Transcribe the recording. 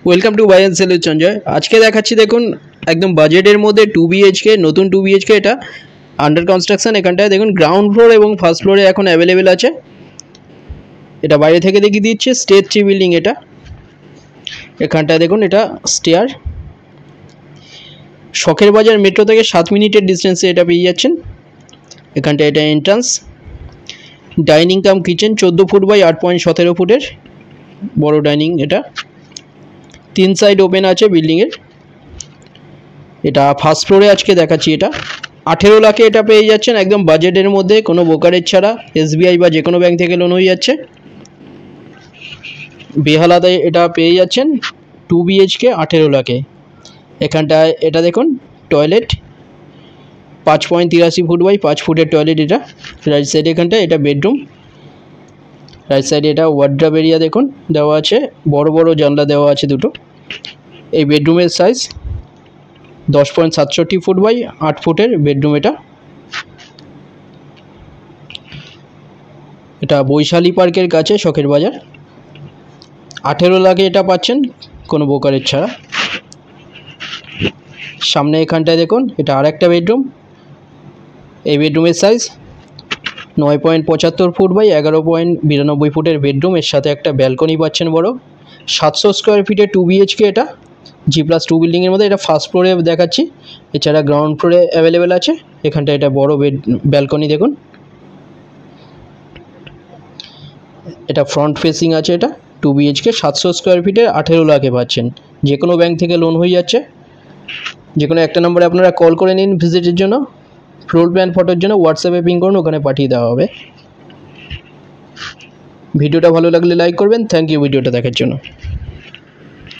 Welcome to buy and sell with Sanjay. আজকে দেখাচ্ছি দেখুন একদম বাজেটের মধ্যে 2 BHK নতুন 2 BHK এটা আন্ডার কনস্ট্রাকশন। এখানটায় দেখুন গ্রাউন্ড ফ্লোর এবং ফার্স্ট ফ্লোরে এখন অ্যাভেলেবেল আছে। এটা বাইরে থেকে দেখিয়ে দিচ্ছে স্টেজ 3 বিল্ডিং। এটা এখানটায় দেখুন এটা স্টেয়ার। শখের বাজার মেট্রো থেকে 7 মিনিটের ডিস্টেন্সে এটা পেয়ে যাচ্ছেন। এখানটায় এটা entrance, dining cum kitchen 14 foot by 8.17 ফুটের বড় ডাইনিং। এটা 3 সাইড ওপেন আছে বিল্ডিংয়ের। এটা ফার্স্ট ফ্লোরে আজকে দেখাচ্ছি। এটা 18 লাখে এটা পেয়ে যাচ্ছেন একদম বাজেটের মধ্যে, কোনো ব্রোকারেজ ছাড়া। SBI বা যে কোনো ব্যাংক থেকে লোন হয়ে যাচ্ছে। বেহালাতে এটা পেয়ে যাচ্ছেন 2 BHK 18 লাখে। এখানটায় এটা দেখুন টয়লেট 5.83 ফুট বাই 5 ফুটের টয়লেট। এটা রাইট সাইডে এখানটায় এটা বেডরুম। রাইট সাইডে এটা ওয়ার্ড্রপ এরিয়া দেখুন দেওয়া আছে, বড় বড় জানলা দেওয়া আছে দুটো। এই বেডরুমের সাইজ 10.67 ফুট বাই 8 ফুটের বেডরুম। এটা বৈশালী পার্কের কাছে শখের বাজার। 18 লাখে এটা পাচ্ছেন কোনো ব্রোকারেজ ছাড়া। সামনে এখানটায় দেখুন এটা আর একটা বেডরুম। এই বেডরুমের সাইজ 9.75 ফুট বাই 11.92 ফুটের বেডরুম। এর সাথে একটা ব্যালকনি পাচ্ছেন বড়। 700 স্কোয়ার ফিটের 2 BHK এটা G+2 বিল্ডিংয়ের মধ্যে। এটা ফার্স্ট ফ্লোরে দেখাচ্ছি, এছাড়া গ্রাউন্ড ফ্লোরে অ্যাভেলেবেল আছে। এখানটা এটা বড় ব্যালকনি দেখুন। এটা ফ্রন্ট ফেসিং আছে। এটা 2 BHK 700 স্কোয়ার ফিটের 18 লাখে পাচ্ছেন। যে কোনো ব্যাংক থেকে লোন হয়ে যাচ্ছে। যে কোনো একটা নম্বরে আপনারা কল করে নিন ভিজিটের জন্য। ফ্লোর প্ল্যান ফটোর জন্য হোয়াটসঅ্যাপে পিং করুন, ওখানে পাঠিয়ে দেওয়া হবে। ভিডিওটা ভালো লাগলে লাইক করবেন। থ্যাংক ইউ ভিডিওটা দেখার জন্য।